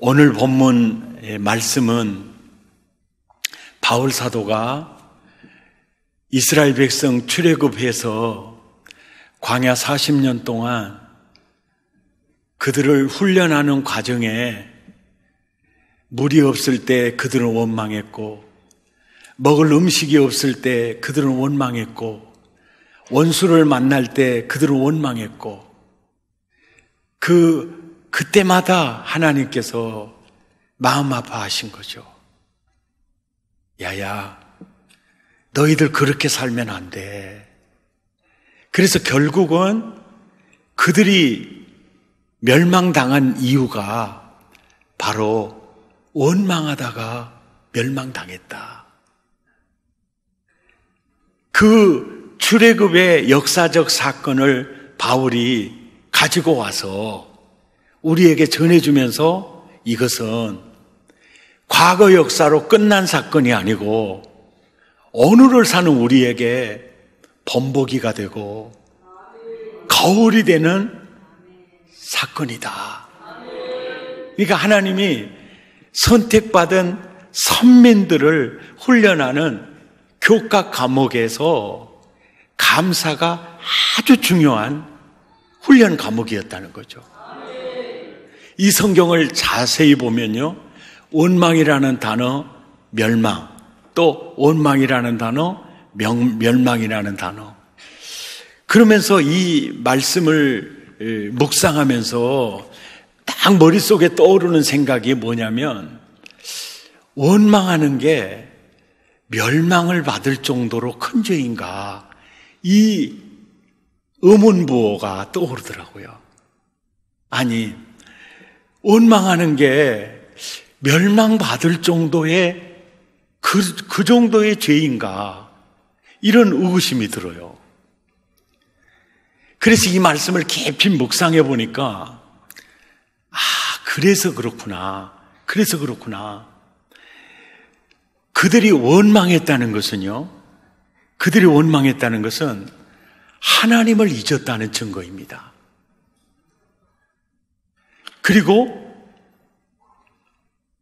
오늘 본문의 말씀은 바울 사도가 이스라엘 백성 출애굽해서 광야 40년 동안 그들을 훈련하는 과정에 물이 없을 때 그들은 원망했고, 먹을 음식이 없을 때 그들은 원망했고, 원수를 만날 때 그들은 원망했고, 그때마다 하나님께서 마음 아파하신 거죠. 야야, 너희들 그렇게 살면 안 돼. 그래서 결국은 그들이 멸망당한 이유가 바로 원망하다가 멸망당했다. 그 출애굽의 역사적 사건을 바울이 가지고 와서 우리에게 전해주면서 이것은 과거 역사로 끝난 사건이 아니고 오늘을 사는 우리에게 본보기가 되고 거울이 되는 사건이다. 그러니까 하나님이 선택받은 선민들을 훈련하는 교과 과목에서 감사가 아주 중요한 훈련 과목이었다는 거죠. 이 성경을 자세히 보면요, 원망이라는 단어, 멸망, 또 원망이라는 단어, 멸망이라는 단어. 그러면서 이 말씀을 묵상하면서 딱 머릿속에 떠오르는 생각이 뭐냐면, 원망하는 게 멸망을 받을 정도로 큰 죄인가, 이 의문부호가 떠오르더라고요. 아니, 원망하는 게 멸망받을 정도의 그 정도의 죄인가, 이런 의구심이 들어요. 그래서 이 말씀을 깊이 묵상해 보니까 그래서 그렇구나. 그들이 원망했다는 것은요, 그들이 원망했다는 것은 하나님을 잊었다는 증거입니다. 그리고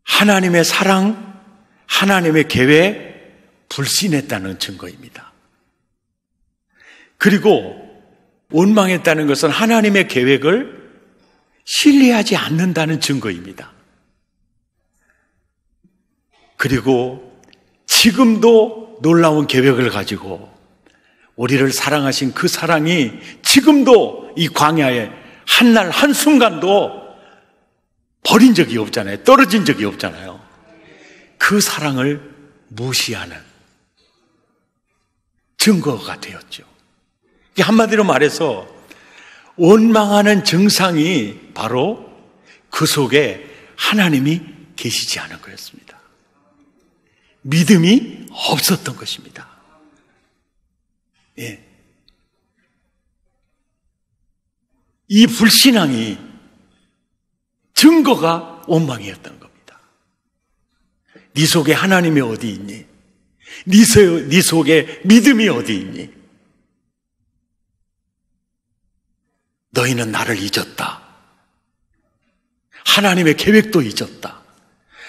하나님의 사랑, 하나님의 계획, 불신했다는 증거입니다. 그리고 원망했다는 것은 하나님의 계획을 신뢰하지 않는다는 증거입니다. 그리고 지금도 놀라운 계획을 가지고 우리를 사랑하신 그 사랑이 지금도 이 광야에 한날 한순간도 버린 적이 없잖아요. 떨어진 적이 없잖아요. 그 사랑을 무시하는 증거가 되었죠. 한마디로 말해서 원망하는 증상이 바로 그 속에 하나님이 계시지 않은 거였습니다. 믿음이 없었던 것입니다. 예. 이 불신앙이 증거가 원망이었던 겁니다. 네 속에 하나님이 어디 있니? 네 속에 믿음이 어디 있니? 너희는 나를 잊었다. 하나님의 계획도 잊었다.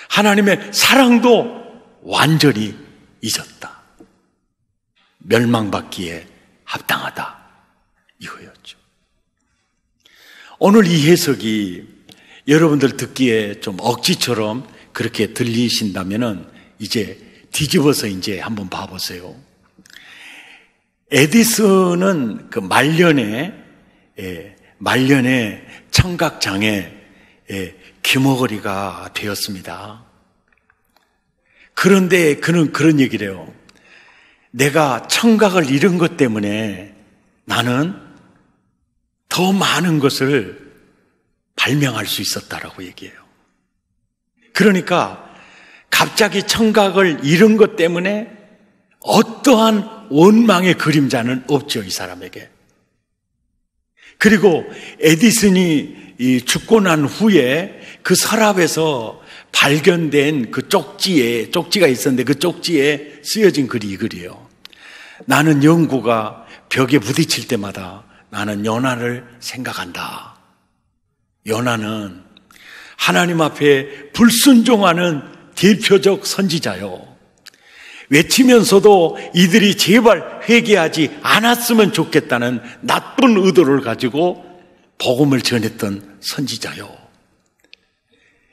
하나님의 사랑도 완전히 잊었다. 멸망받기에 합당하다. 이거였죠. 오늘 이 해석이 여러분들 듣기에 좀 억지처럼 그렇게 들리신다면은 이제 뒤집어서 이제 한번 봐보세요. 에디슨은 그 말년에 청각장애 귀머거리가 되었습니다. 그런데 그는 그런 얘기를 해요. 내가 청각을 잃은 것 때문에 나는 더 많은 것을 발명할 수 있었다라고 얘기해요. 그러니까 갑자기 청각을 잃은 것 때문에 어떠한 원망의 그림자는 없죠, 이 사람에게. 그리고 에디슨이 죽고 난 후에 그 서랍에서 발견된 그 쪽지가 있었는데 그 쪽지에 쓰여진 글이 이 글이에요. 나는 영구가 벽에 부딪힐 때마다 나는 요나를 생각한다. 요나는 하나님 앞에 불순종하는 대표적 선지자요. 외치면서도 이들이 제발 회개하지 않았으면 좋겠다는 나쁜 의도를 가지고 복음을 전했던 선지자요.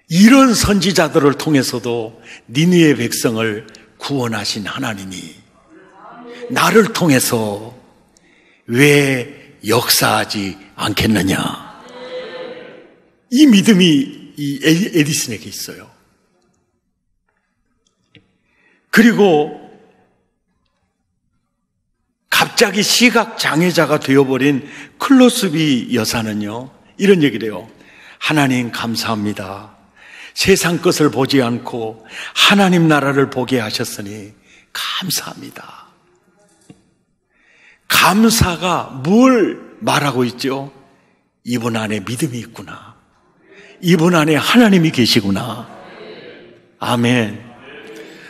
이런 선지자들을 통해서도 니느웨 백성을 구원하신 하나님이 나를 통해서 왜 역사하지 않겠느냐. 이 믿음이 이 에디슨에게 있어요. 그리고 갑자기 시각장애자가 되어버린 클로스비 여사는요, 이런 얘기를 해요. 하나님 감사합니다. 세상 것을 보지 않고 하나님 나라를 보게 하셨으니 감사합니다. 감사가 뭘 말하고 있죠? 이분 안에 믿음이 있구나. 이분 안에 하나님이 계시구나. 아멘.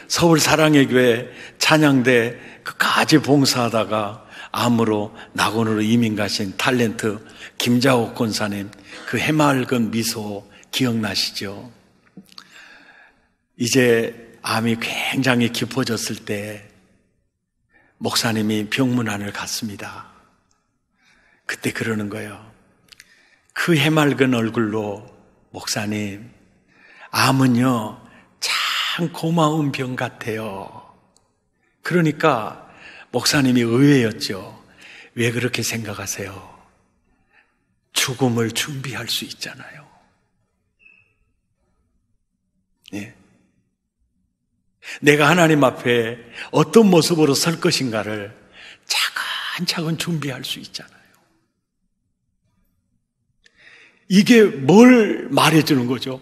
서울 사랑의 교회 찬양대 끝까지 봉사하다가 암으로 낙원으로 이민 가신 탤런트 김자옥 권사님, 그 해맑은 미소 기억나시죠? 이제 암이 굉장히 깊어졌을 때 목사님이 병문안을 갔습니다. 그때 그러는 거예요. 그 해맑은 얼굴로 목사님, 암은요 참 고마운 병 같아요. 그러니까 목사님이 의외였죠. 왜 그렇게 생각하세요? 죽음을 준비할 수 있잖아요. 네. 내가 하나님 앞에 어떤 모습으로 설 것인가를 차근차근 준비할 수 있잖아요. 이게 뭘 말해주는 거죠?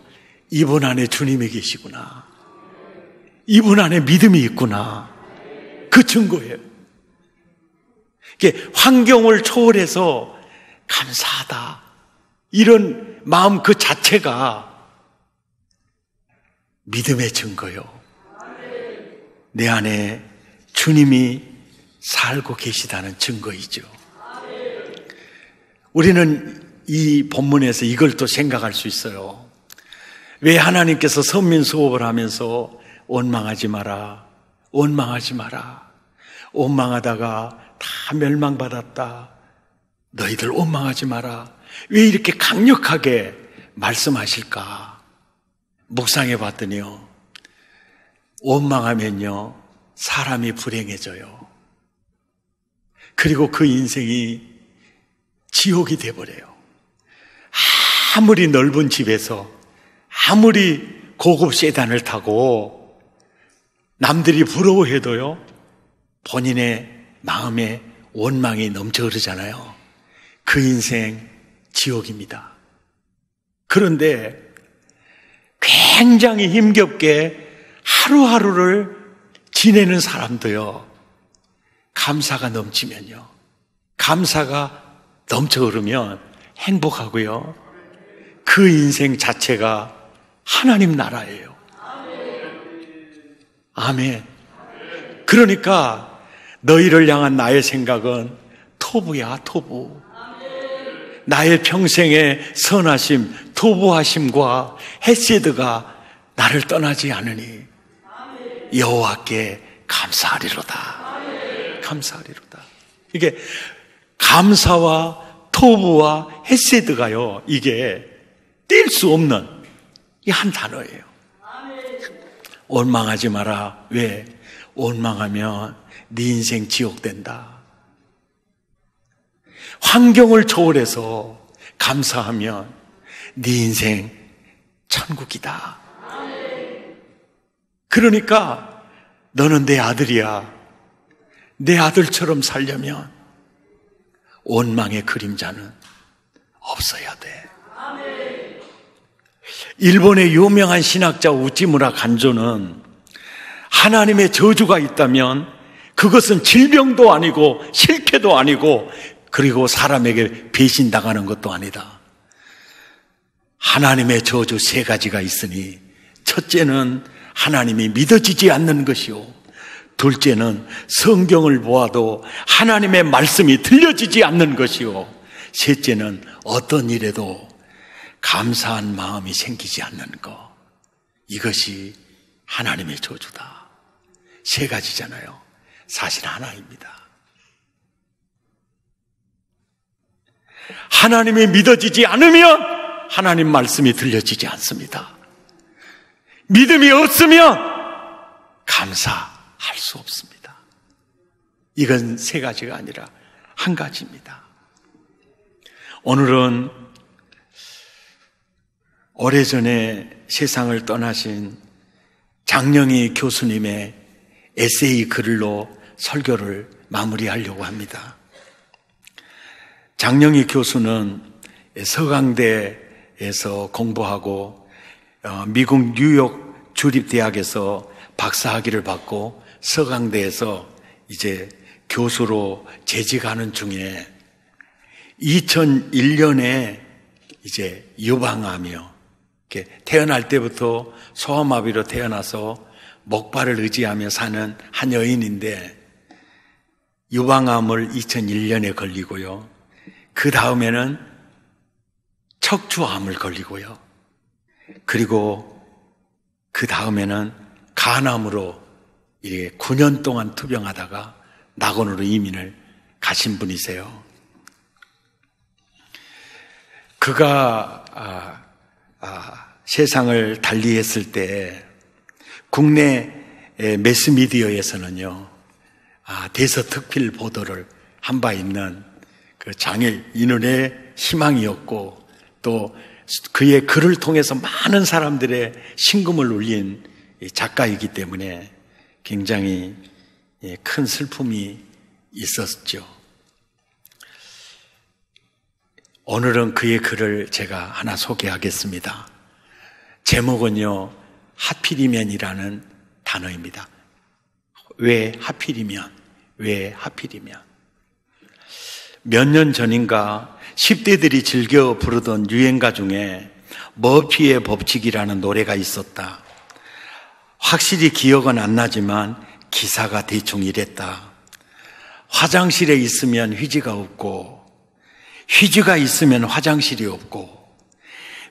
이분 안에 주님이 계시구나. 이분 안에 믿음이 있구나. 그 증거예요. 이게 환경을 초월해서 감사하다. 이런 마음 그 자체가 믿음의 증거요. 내 안에 주님이 살고 계시다는 증거이죠. 우리는 이 본문에서 이걸 또 생각할 수 있어요. 왜 하나님께서 선민 수업을 하면서 원망하지 마라, 원망하지 마라, 원망하다가 다 멸망받았다, 너희들 원망하지 마라, 왜 이렇게 강력하게 말씀하실까? 묵상해 봤더니요, 원망하면요 사람이 불행해져요. 그리고 그 인생이 지옥이 돼버려요. 아무리 넓은 집에서 아무리 고급 세단을 타고 남들이 부러워해도요 본인의 마음에 원망이 넘쳐 흐르잖아요. 그 인생 지옥입니다. 그런데 굉장히 힘겹게 하루하루를 지내는 사람도요 감사가 넘치면요, 감사가 넘쳐 흐르면 행복하고요, 그 인생 자체가 하나님 나라예요. 아멘. 그러니까 너희를 향한 나의 생각은 토부야, 토부. 나의 평생의 선하심, 토부하심과 헤세드가 나를 떠나지 않으니 여호와께 감사하리로다. 감사하리로다. 이게 감사와 토부와 헤세드가요, 이게 뗄 수 없는 이 한 단어예요. 원망하지 마라. 왜? 원망하면 네 인생 지옥 된다. 환경을 초월해서 감사하면 네 인생 천국이다. 그러니까 너는 내 아들이야. 내 아들처럼 살려면 원망의 그림자는 없어야 돼. 일본의 유명한 신학자 우찌무라 간조는 하나님의 저주가 있다면 그것은 질병도 아니고 실패도 아니고 그리고 사람에게 배신당하는 것도 아니다. 하나님의 저주 3가지가 있으니, 첫째는 하나님이 믿어지지 않는 것이요, 둘째는 성경을 보아도 하나님의 말씀이 들려지지 않는 것이요, 셋째는 어떤 일에도 감사한 마음이 생기지 않는 것. 이것이 하나님의 저주다. 3가지잖아요. 사실 하나입니다. 하나님이 믿어지지 않으면 하나님 말씀이 들려지지 않습니다. 믿음이 없으면 감사할 수 없습니다. 이건 3가지가 아니라 1가지입니다. 오늘은 오래전에 세상을 떠나신 장영희 교수님의 에세이 글로 설교를 마무리하려고 합니다. 장영희 교수는 서강대에서 공부하고 미국 뉴욕 주립대학에서 박사학위를 받고 서강대에서 이제 교수로 재직하는 중에 2001년에 이제 유방암이요, 태어날 때부터 소아마비로 태어나서 목발을 의지하며 사는 한 여인인데 유방암을 2001년에 걸리고요, 그 다음에는 척추암을 걸리고요, 그리고 그 다음에는 간암으로 9년 동안 투병하다가 낙원으로 이민을 가신 분이세요. 그가 세상을 달리했을 때 국내 매스미디어에서는요, 대서특필 보도를 한 바 있는 그 장애인의 희망이었고, 또 그의 글을 통해서 많은 사람들의 심금을 울린 작가이기 때문에 굉장히 큰 슬픔이 있었죠. 오늘은 그의 글을 제가 하나 소개하겠습니다. 제목은요, 하필이면이라는 단어입니다. 왜 하필이면? 왜 하필이면? 몇 년 전인가 10대들이 즐겨 부르던 유행가 중에 머피의 법칙이라는 노래가 있었다. 확실히 기억은 안 나지만 기사가 대충 이랬다. 화장실에 있으면 휴지가 없고, 휴지가 있으면 화장실이 없고,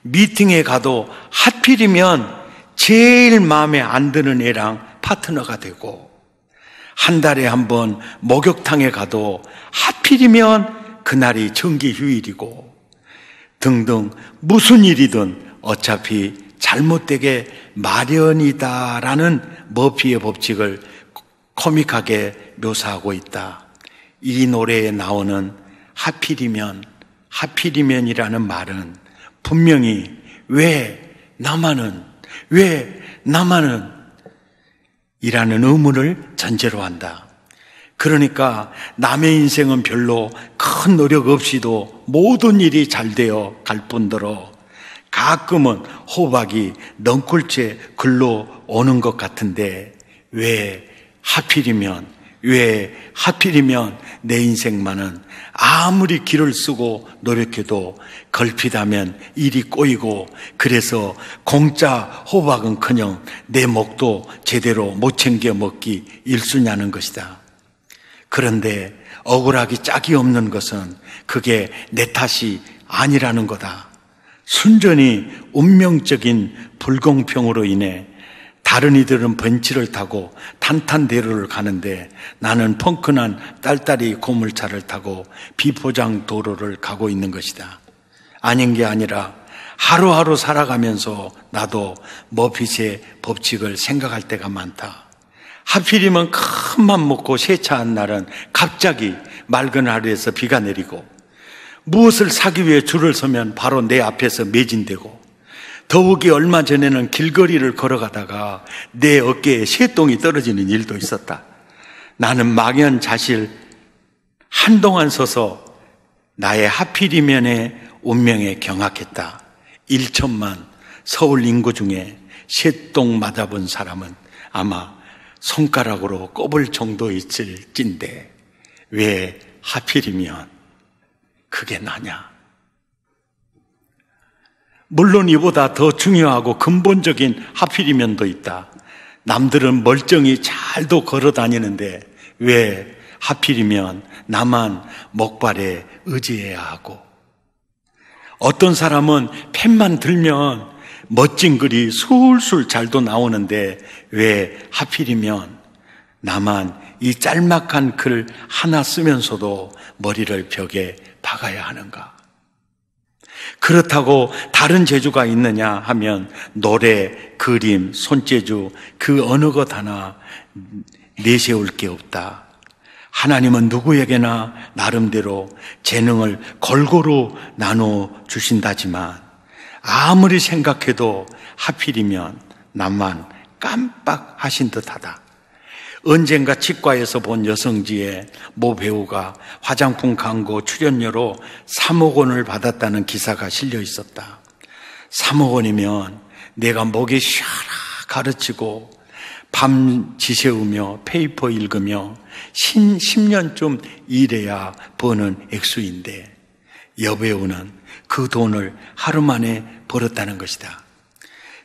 미팅에 가도 하필이면 제일 마음에 안 드는 애랑 파트너가 되고, 한 달에 한 번 목욕탕에 가도 하필이면 그날이 정기 휴일이고, 등등 무슨 일이든 어차피 잘못되게 마련이다라는 머피의 법칙을 코믹하게 묘사하고 있다. 이 노래에 나오는 하필이면이라는 말은 분명히 왜 나만은 이라는 의문을 전제로 한다. 그러니까 남의 인생은 별로 큰 노력 없이도 모든 일이 잘 되어 갈 뿐더러 가끔은 호박이 넝쿨째 글로 오는 것 같은데 왜 하필이면 내 인생만은 아무리 기를 쓰고 노력해도 걸핏하면 일이 꼬이고, 그래서 공짜 호박은커녕 내 목도 제대로 못 챙겨 먹기 일쑤냐는 것이다. 그런데 억울하기 짝이 없는 것은 그게 내 탓이 아니라는 거다. 순전히 운명적인 불공평으로 인해 다른 이들은 벤츠를 타고 탄탄대로를 가는데 나는 펑크난 딸딸이 고물차를 타고 비포장 도로를 가고 있는 것이다. 아닌 게 아니라 하루하루 살아가면서 나도 머피의 법칙을 생각할 때가 많다. 하필이면 큰 맘 먹고 세차한 날은 갑자기 맑은 하루에서 비가 내리고, 무엇을 사기 위해 줄을 서면 바로 내 앞에서 매진되고, 더욱이 얼마 전에는 길거리를 걸어가다가 내 어깨에 새똥이 떨어지는 일도 있었다. 나는 막연자실 한동안 서서 나의 하필이면의 운명에 경악했다. 1천만 서울 인구 중에 새똥 맞아본 사람은 아마 손가락으로 꼽을 정도 있을진데 왜 하필이면 그게 나냐? 물론 이보다 더 중요하고 근본적인 하필이면도 있다. 남들은 멀쩡히 잘도 걸어 다니는데 왜 하필이면 나만 목발에 의지해야 하고, 어떤 사람은 펜만 들면 멋진 글이 술술 잘도 나오는데 왜 하필이면 나만 이 짤막한 글 하나 쓰면서도 머리를 벽에 박아야 하는가? 그렇다고 다른 재주가 있느냐 하면 노래, 그림, 손재주 그 어느 것 하나 내세울 게 없다. 하나님은 누구에게나 나름대로 재능을 골고루 나눠 주신다지만 아무리 생각해도 하필이면 나만 깜빡하신 듯하다. 언젠가 치과에서 본 여성지에 모 배우가 화장품 광고 출연료로 3억 원을 받았다는 기사가 실려 있었다. 3억 원이면 내가 목이 쉬어라 가르치고 밤 지새우며 페이퍼 읽으며 10년쯤 일해야 버는 액수인데 여배우는 그 돈을 하루 만에 벌었다는 것이다.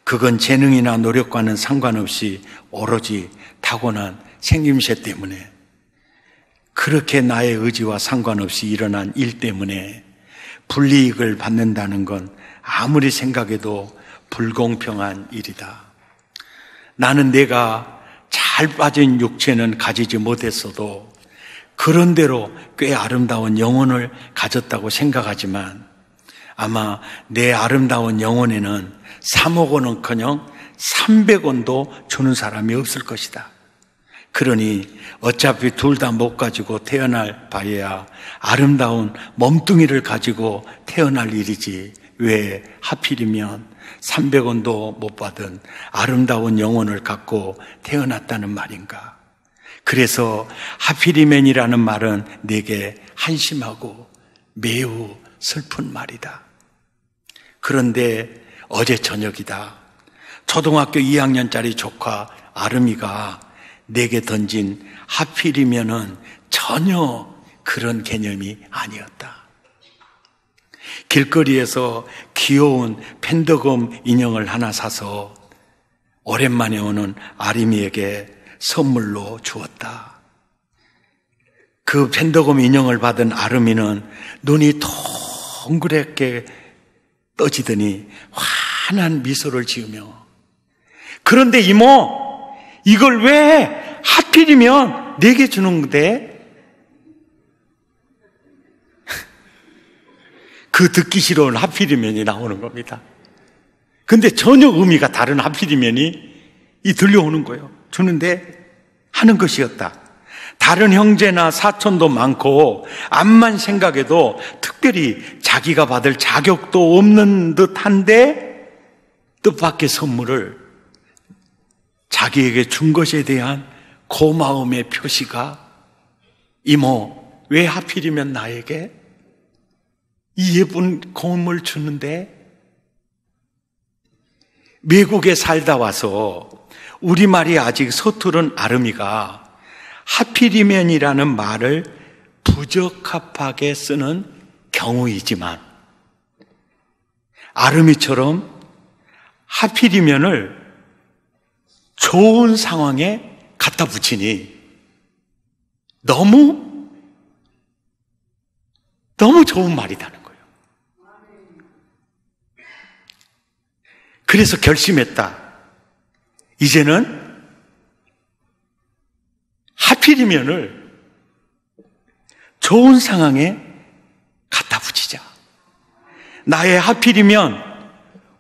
그건 재능이나 노력과는 상관없이 오로지 타고난 생김새 때문에, 그렇게 나의 의지와 상관없이 일어난 일 때문에 불이익을 받는다는 건 아무리 생각해도 불공평한 일이다. 나는 내가 잘 빠진 육체는 가지지 못했어도 그런대로 꽤 아름다운 영혼을 가졌다고 생각하지만 아마 내 아름다운 영혼에는 3억 원은커녕 300원도 주는 사람이 없을 것이다. 그러니 어차피 둘 다 못 가지고 태어날 바에야 아름다운 몸뚱이를 가지고 태어날 일이지 왜 하필이면 300원도 못 받은 아름다운 영혼을 갖고 태어났다는 말인가? 그래서 하필이면이라는 말은 내게 한심하고 매우 슬픈 말이다. 그런데 어제 저녁이다. 초등학교 2학년짜리 조카 아름이가 내게 던진 하필이면은 전혀 그런 개념이 아니었다. 길거리에서 귀여운 펜더금 인형을 하나 사서 오랜만에 오는 아림이에게 선물로 주었다. 그 펜더금 인형을 받은 아름이는 눈이 동그랗게 떠지더니 환한 미소를 지으며, 그런데 이모, 이걸 왜 하필이면 내게 주는 건데? 그 듣기 싫어하는 하필이면이 나오는 겁니다. 근데 전혀 의미가 다른 하필이면이 들려오는 거예요. 주는데 하는 것이었다. 다른 형제나 사촌도 많고 암만 생각해도 특별히 자기가 받을 자격도 없는 듯한데 뜻밖의 선물을 자기에게 준 것에 대한 고마움의 표시가, 이모, 왜 하필이면 나에게 이 예쁜 고음을 주는데? 미국에 살다 와서 우리말이 아직 서투른 아름이가 하필이면이라는 말을 부적합하게 쓰는 경우이지만 아름이처럼 하필이면을 좋은 상황에 갖다 붙이니 너무 좋은 말이라는 거예요. 그래서 결심했다. 이제는 하필이면을 좋은 상황에 갖다 붙이자. 나의 하필이면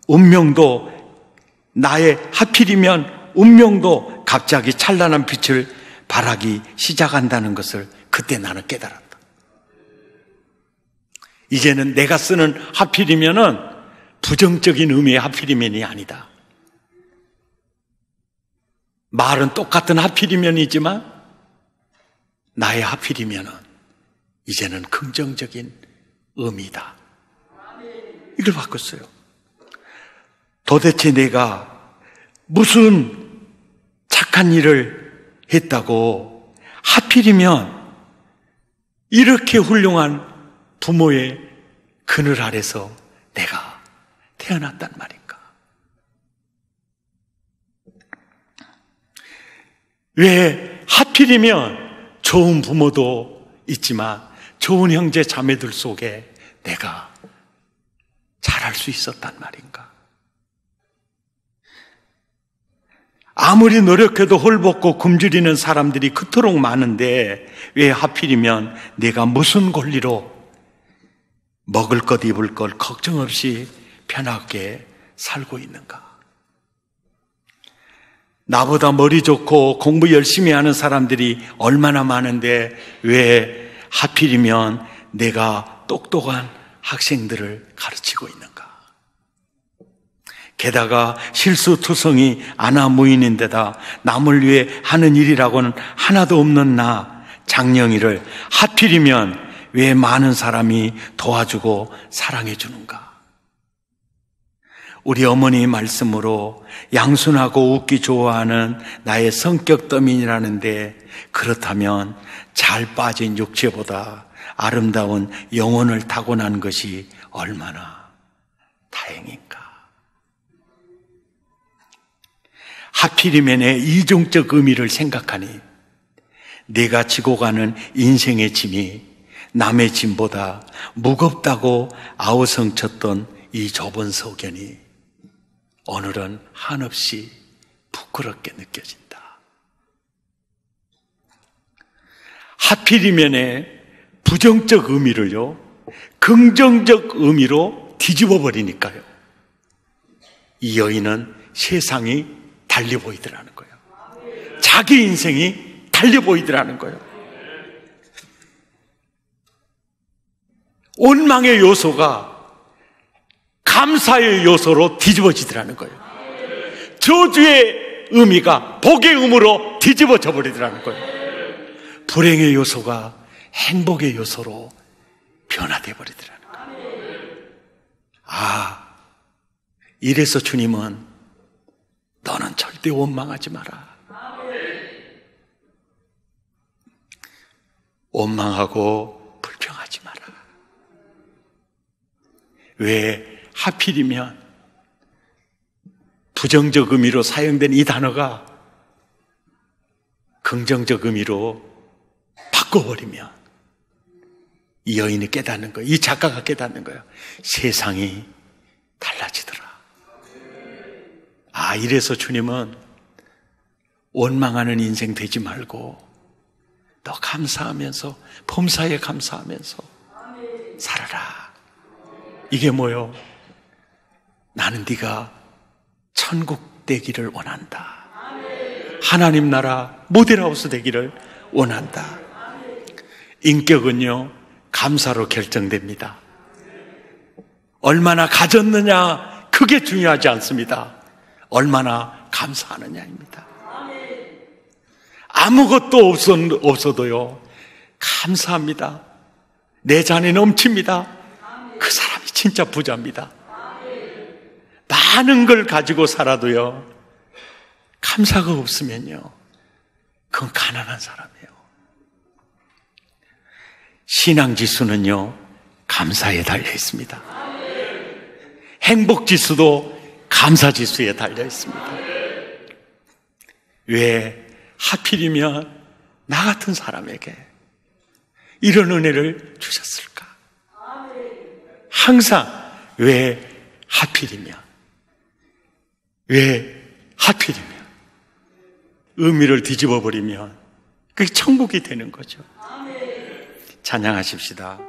운명도 갑자기 찬란한 빛을 발하기 시작한다는 것을 그때 나는 깨달았다. 이제는 내가 쓰는 하필이면은 부정적인 의미의 하필이면이 아니다. 말은 똑같은 하필이면이지만 나의 하필이면은 이제는 긍정적인 의미다. 이걸 바꿨어요. 도대체 내가 무슨 착한 일을 했다고 하필이면 이렇게 훌륭한 부모의 그늘 아래서 내가 태어났단 말인가? 왜 하필이면 좋은 부모도 있지만 좋은 형제 자매들 속에 내가 자랄 수 있었단 말인가? 아무리 노력해도 홀벗고 굶주리는 사람들이 그토록 많은데 왜 하필이면 내가 무슨 권리로 먹을 것 입을 것 걱정 없이 편하게 살고 있는가? 나보다 머리 좋고 공부 열심히 하는 사람들이 얼마나 많은데 왜 하필이면 내가 똑똑한 학생들을 가르치고 있는가? 게다가 실수투성이 아나무인인데다 남을 위해 하는 일이라고는 하나도 없는 나 장영이를 하필이면 왜 많은 사람이 도와주고 사랑해 주는가? 우리 어머니 말씀으로 양순하고 웃기 좋아하는 나의 성격 때문이라는데 그렇다면 잘 빠진 육체보다 아름다운 영혼을 타고난 것이 얼마나 다행인가? 하필이면의 이중적 의미를 생각하니 내가 지고 가는 인생의 짐이 남의 짐보다 무겁다고 아우성쳤던 이 좁은 소견이 오늘은 한없이 부끄럽게 느껴진다. 하필이면의 부정적 의미를요, 긍정적 의미로 뒤집어 버리니까요. 이 여인은 세상이 달리 보이더라는 거예요. 자기 인생이 달리 보이더라는 거예요. 원망의 요소가 감사의 요소로 뒤집어지더라는 거예요. 저주의 의미가 복의 의미로 뒤집어져 버리더라는 거예요. 불행의 요소가 행복의 요소로 변화돼 버리더라는 거예요. 아, 이래서 주님은 너는 절대 원망하지 마라. 원망하고 불평하지 마라. 왜 하필이면 부정적 의미로 사용된 이 단어가 긍정적 의미로 바꿔버리면 이 여인이 깨닫는 거예요. 이 작가가 깨닫는 거예요. 세상이 달라지더라. 아, 이래서 주님은 원망하는 인생 되지 말고 너 감사하면서 범사에 감사하면서 살아라. 이게 뭐요? 나는 네가 천국 되기를 원한다. 하나님 나라 모델하우스 되기를 원한다. 인격은요, 감사로 결정됩니다. 얼마나 가졌느냐 그게 중요하지 않습니다. 얼마나 감사하느냐입니다. 아무것도 없어도요, 감사합니다. 내 잔이 넘칩니다. 그 사람이 진짜 부자입니다. 많은 걸 가지고 살아도요, 감사가 없으면요, 그건 가난한 사람이에요. 신앙 지수는요, 감사에 달려 있습니다. 행복 지수도 감사 지수에 달려 있습니다. 왜 하필이면 나 같은 사람에게 이런 은혜를 주셨을까? 항상 왜 하필이면, 왜 하필이면 의미를 뒤집어 버리면 그게 천국이 되는 거죠. 찬양하십시다.